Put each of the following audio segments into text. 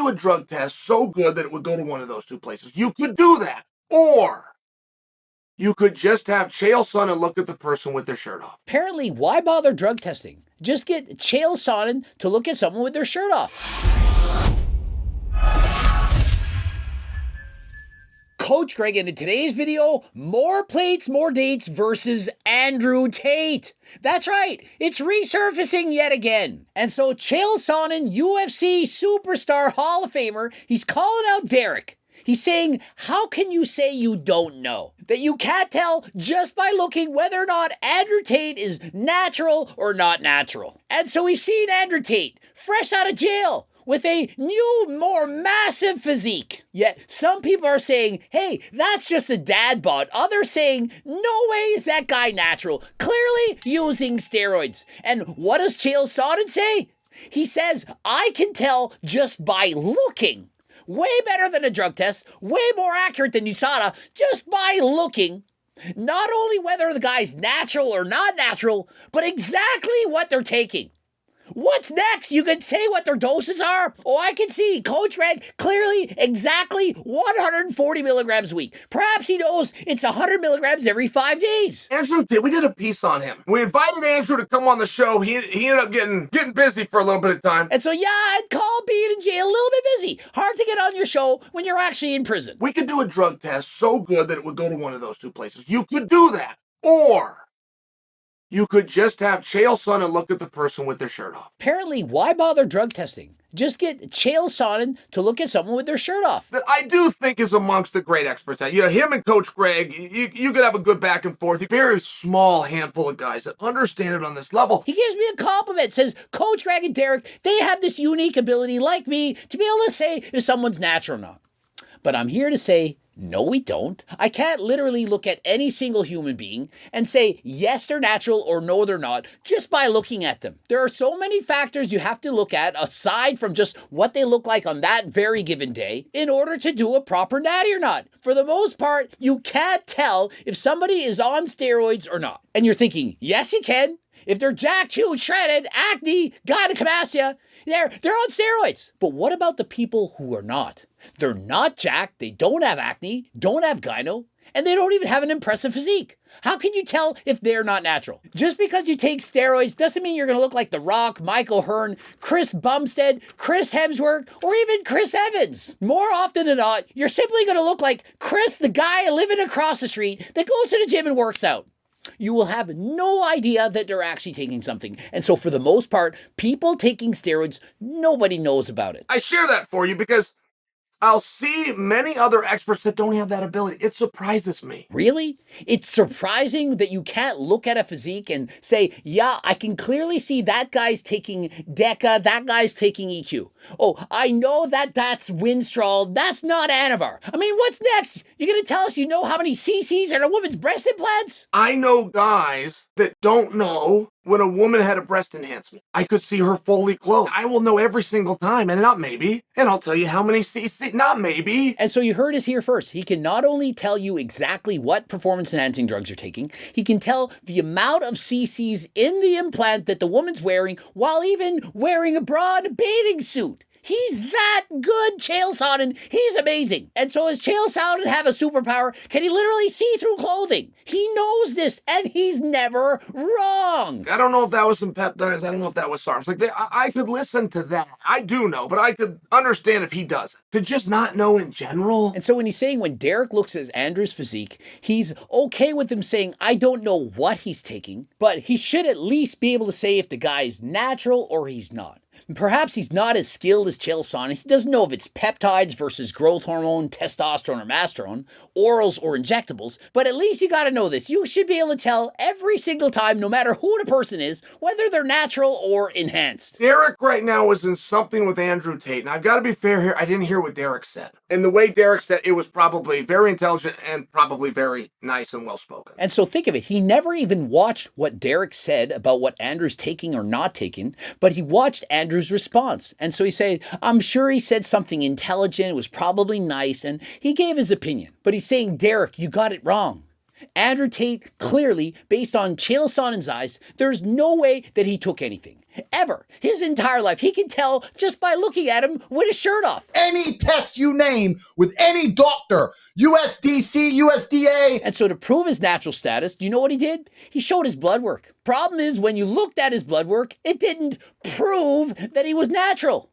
do a drug test so good that it would go to one of those two places. You could do that. Or you could just have Chael Sonnen look at the person with their shirt off. Apparently, why bother drug testing? Just get Chael Sonnen to look at someone with their shirt off. Coach Greg, and in today's video, more plates, more dates versus Andrew Tate. That's right, it's resurfacing yet again. And so Chael Sonnen, UFC superstar Hall of Famer, he's calling out Derek. He's saying, how can you say you don't know? That you can't tell just by looking whether or not Andrew Tate is natural or not natural. And so we've seen Andrew Tate, fresh out of jail, with a new, more massive physique. Yet some people are saying, hey, that's just a dad bod. Others saying, no way is that guy natural. Clearly using steroids. And what does Chael Sonnen say? He says, I can tell just by looking. Way better than a drug test, way more accurate than USADA, just by looking. Not only whether the guy's natural or not natural, but exactly what they're taking. What's next? You can say what their doses are? Oh, I can see. Coach Greg clearly exactly 140 milligrams a week. Perhaps he knows it's 100 milligrams every 5 days. Andrew, we did a piece on him. We invited Andrew to come on the show. He ended up getting busy for a little bit of time. And so, yeah, I'd call being in jail a little bit busy. Hard to get on your show when you're actually in prison. We could do a drug test so good that it would go to one of those two places. You could do that. Or you could just have Chael Sonnen look at the person with their shirt off. Apparently, why bother drug testing? Just get Chael Sonnen to look at someone with their shirt off. That I do think is amongst the great experts. Him and Coach Greg, you could have a good back and forth. A very small handful of guys that understand it on this level. He gives me a compliment, says Coach Greg and Derek, they have this unique ability like me to be able to say if someone's natural or not. But I'm here to say, no, we don't. I can't literally look at any single human being and say, yes, they're natural or no, they're not, just by looking at them. There are so many factors you have to look at aside from just what they look like on that very given day in order to do a proper natty or not. For the most part, you can't tell if somebody is on steroids or not. And you're thinking, yes, you can. If they're jacked, huge, shredded, acne, gynecomastia, they're on steroids. But what about the people who are not? They're not jacked, they don't have acne, don't have gyno, and they don't even have an impressive physique. How can you tell if they're not natural? Just because you take steroids doesn't mean you're going to look like The Rock, Michael Hearn, Chris Bumstead, Chris Hemsworth, or even Chris Evans. More often than not, you're simply going to look like Chris, the guy living across the street that goes to the gym and works out. You will have no idea that they're actually taking something. And so for the most part, people taking steroids, nobody knows about it. I share that for you because I'll see many other experts that don't have that ability. It surprises me. Really? It's surprising that you can't look at a physique and say, yeah, I can clearly see that guy's taking DECA, that guy's taking EQ. Oh, I know that that's Winstrol, that's not Anavar. I mean, what's next? You're going to tell us you know how many cc's are in a woman's breast implants? I know guys that don't know when a woman had a breast enhancement. I could see her fully clothed. I will know every single time, and not maybe. And I'll tell you how many cc, not maybe. And so you heard it here first. He can not only tell you exactly what performance-enhancing drugs you're taking, he can tell the amount of cc's in the implant that the woman's wearing while even wearing a broad bathing suit. He's that good, Chael Sonnen. He's amazing. And so does Chael Sonnen have a superpower? Can he literally see through clothing? He knows this, and he's never wrong. I don't know if that was some peptides. I don't know if that was SARMs. I could listen to that. I do know, but I could understand if he doesn't. To just not know in general. And so when he's saying when Derek looks at Andrew's physique, he's okay with him saying, I don't know what he's taking, but he should at least be able to say if the guy's natural or he's not. Perhaps he's not as skilled as Chael Sonnen. He doesn't know if it's peptides versus growth hormone, testosterone or masterone, orals or injectables, but at least you got to know this. You should be able to tell every single time, no matter who the person is, whether they're natural or enhanced. Derek right now is in something with Andrew Tate. And I've got to be fair here. I didn't hear what Derek said. And the way Derek said it was probably very intelligent and probably very nice and well-spoken. And so think of it. He never even watched what Derek said about what Andrew's taking or not taking, but he watched Andrew's response. And so he said, I'm sure he said something intelligent. It was probably nice. And he gave his opinion. But he's saying, Derek, you got it wrong. Andrew Tate, clearly, based on Chael Sonnen's eyes, there's no way that he took anything. Ever. His entire life. He can tell just by looking at him with his shirt off. Any test you name with any doctor, USDC, USDA. And so to prove his natural status, do you know what he did? He showed his blood work. Problem is, when you looked at his blood work, it didn't prove that he was natural.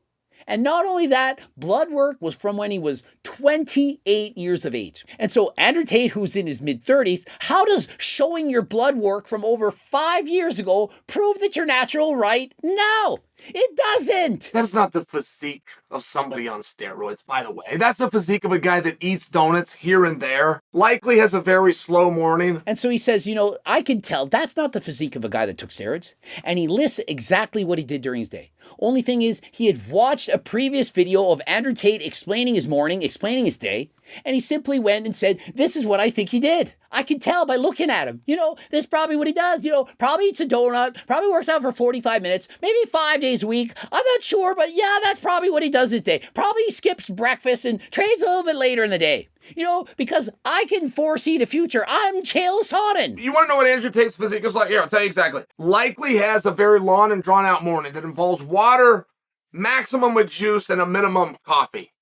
And not only that, blood work was from when he was 28 years of age. And so Andrew Tate, who's in his mid-30s, how does showing your blood work from over 5 years ago prove that you're natural right now? It doesn't. That's not the physique of somebody on steroids, by the way. That's the physique of a guy that eats donuts here and there, likely has a very slow morning. And so he says, I can tell that's not the physique of a guy that took steroids. And he lists exactly what he did during his day. Only thing is, he had watched a previous video of Andrew Tate explaining his morning, explaining his day, and he simply went and said, this is what I think he did. I can tell by looking at him. This is probably what he does. Probably eats a donut, probably works out for 45 minutes, maybe 5 days a week. I'm not sure, but yeah, that's probably what he does this day. Probably skips breakfast and trains a little bit later in the day. Because I can foresee the future. I'm Chael Sonnen. You want to know what Andrew Tate's physique is like? Here, I'll tell you exactly. Likely has a very long and drawn out morning that involves water, maximum with juice, and a minimum coffee.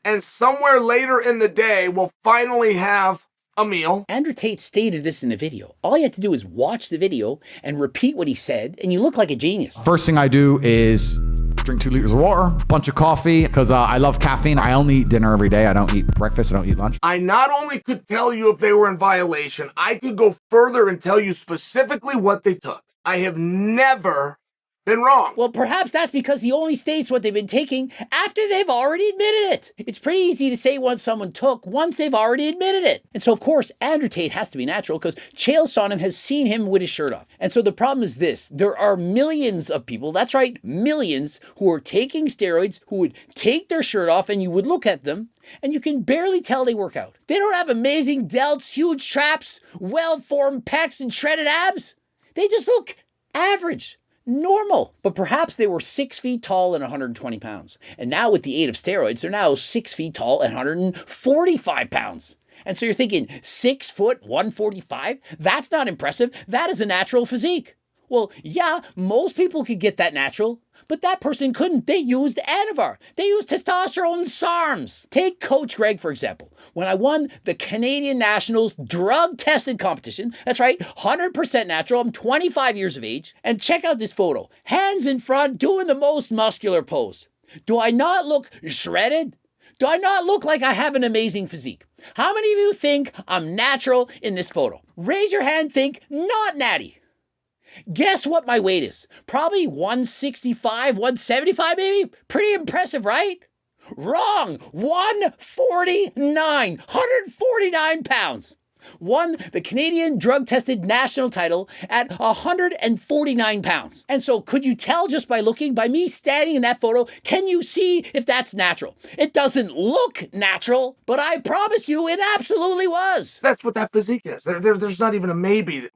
And somewhere later in the day, we'll finally have a meal. Andrew Tate stated this in the video. All you have to do is watch the video and repeat what he said, and you look like a genius. First thing I do is drink 2 liters of water, bunch of coffee, because I love caffeine. I only eat dinner every day. I don't eat breakfast. I don't eat lunch. I not only could tell you if they were in violation, I could go further and tell you specifically what they took. I have never been wrong. Well, perhaps that's because he only states what they've been taking after they've already admitted it. It's pretty easy to say what someone took once they've already admitted it. And so, of course, Andrew Tate has to be natural because Chael Sonnen has seen him with his shirt off. And so the problem is this. There are millions of people, that's right, millions, who are taking steroids, who would take their shirt off and you would look at them and you can barely tell they work out. They don't have amazing delts, huge traps, well-formed pecs, and shredded abs. They just look average. Normal. But perhaps they were 6 feet tall and 120 pounds. And now with the aid of steroids, they're now 6 feet tall and 145 pounds. And so you're thinking, 6 foot, 145? That's not impressive. That is a natural physique. Well, yeah, most people could get that natural, but that person couldn't. They used Anavar. They used testosterone SARMs. Take Coach Greg, for example. When I won the Canadian Nationals drug-tested competition, that's right, 100% natural, I'm 25 years of age, and check out this photo. Hands in front, doing the most muscular pose. Do I not look shredded? Do I not look like I have an amazing physique? How many of you think I'm natural in this photo? Raise your hand, think not natty. Guess what my weight is? Probably 165, 175 maybe? Pretty impressive, right? Wrong! 149 pounds. Won the Canadian drug-tested national title at 149 pounds. And so could you tell just by looking, by me standing in that photo, can you see if that's natural? It doesn't look natural, but I promise you it absolutely was. That's what that physique is. There's not even a maybe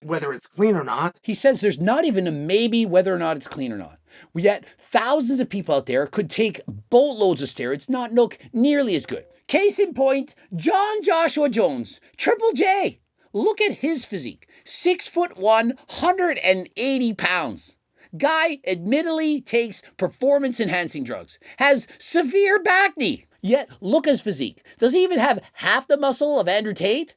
whether it's clean or not. He says there's not even a maybe whether or not it's clean or not. Yet thousands of people out there could take boatloads of steroids, not look nearly as good. Case in point, John Joshua Jones, Triple J. Look at his physique. 6'1", 180 pounds. Guy admittedly takes performance-enhancing drugs, has severe back knee. Yet look at his physique. Does he even have half the muscle of Andrew Tate?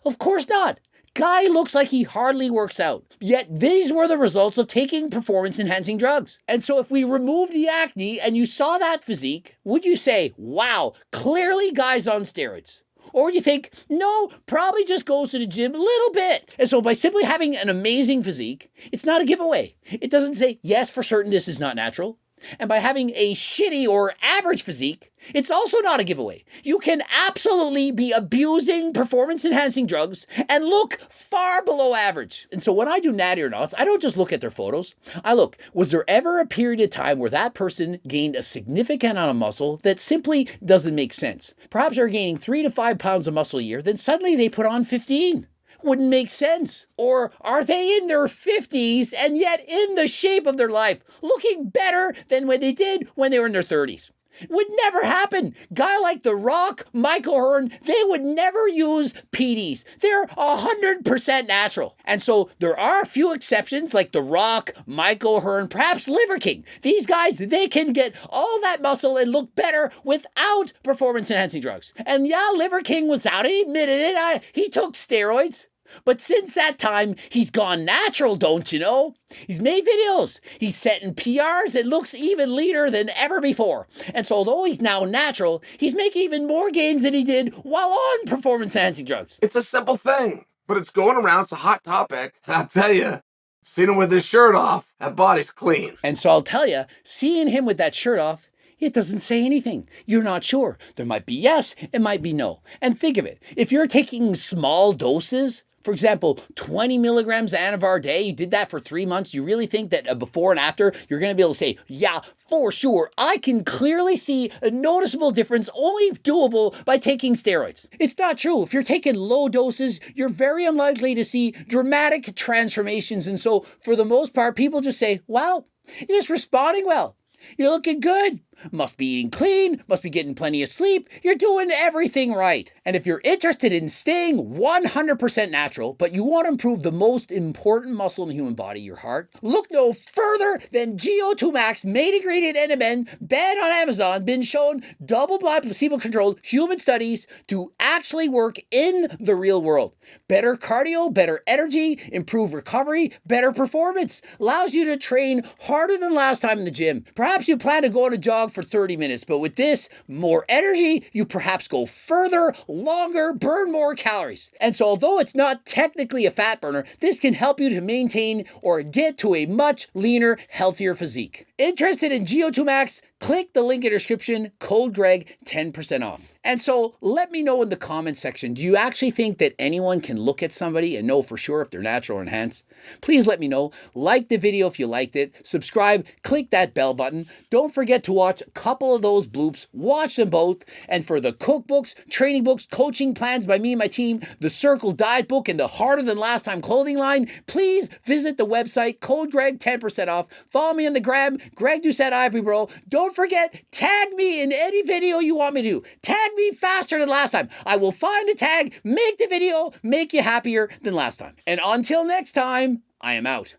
Of course not. Guy looks like he hardly works out. Yet these were the results of taking performance-enhancing drugs. And so if we remove the acne and you saw that physique, would you say, wow, clearly Guy's on steroids? Or would you think, no, probably just goes to the gym a little bit. And so by simply having an amazing physique, it's not a giveaway. It doesn't say, yes, for certain this is not natural. And by having a shitty or average physique, it's also not a giveaway. You can absolutely be abusing performance-enhancing drugs and look far below average. And so when I do natty or nots, I don't just look at their photos. I look, was there ever a period of time where that person gained a significant amount of muscle that simply doesn't make sense? Perhaps they're gaining 3 to 5 pounds of muscle a year, then suddenly they put on 15. Wouldn't make sense. Or are they in their 50s and yet in the shape of their life, looking better than what they did when they were in their 30s? Would never happen. Guy like The Rock, Michael Hearn, they would never use PDs. They're 100% natural. And so there are a few exceptions like The Rock, Michael Hearn, perhaps Liver King. These guys, they can get all that muscle and look better without performance-enhancing drugs. And yeah, Liver King was out. He admitted it. He took steroids. But since that time, he's gone natural, don't you know? He's made videos. He's setting PRs and looks even leaner than ever before. And so although he's now natural, he's making even more gains than he did while on performance-enhancing drugs. It's a simple thing, but it's going around. It's a hot topic. And I'll tell you, seen him with his shirt off, that body's clean. And so I'll tell you, seeing him with that shirt off, it doesn't say anything. You're not sure. There might be yes, it might be no. And think of it. If you're taking small doses, for example, 20 milligrams of Anavar a day, you did that for 3 months, you really think that before and after, you're going to be able to say, yeah, for sure, I can clearly see a noticeable difference only doable by taking steroids. It's not true. If you're taking low doses, you're very unlikely to see dramatic transformations. And so for the most part, people just say, wow, you're just responding well. You're looking good. Must be eating clean, must be getting plenty of sleep. You're doing everything right. And if you're interested in staying 100% natural, but you want to improve the most important muscle in the human body, your heart, look no further than GO2 Max Main Ingredient NMN, banned on Amazon, been shown double-blind placebo-controlled human studies to actually work in the real world. Better cardio, better energy, improved recovery, better performance. Allows you to train harder than last time in the gym. Perhaps you plan to go on a jog for 30 minutes, but with this, more energy, you perhaps go further, longer, burn more calories. And so although it's not technically a fat burner, this can help you to maintain or get to a much leaner, healthier physique. Interested in GO2 Max? Click the link in the description, code Greg, 10% off. And so let me know in the comments section, do you actually think that anyone can look at somebody and know for sure if they're natural or enhanced? Please let me know. Like the video if you liked it. Subscribe, click that bell button. Don't forget to watch a couple of those bloops. Watch them both. And for the cookbooks, training books, coaching plans by me and my team, the Circle Diet Book, and the Harder Than Last Time clothing line, please visit the website, code Greg, 10% off. Follow me on the gram, Greg Doucette Ivory Bro. Don't forget, tag me in any video you want me to do. Tag me faster than last time. I will find a tag, make the video, make you happier than last time. And until next time, I am out.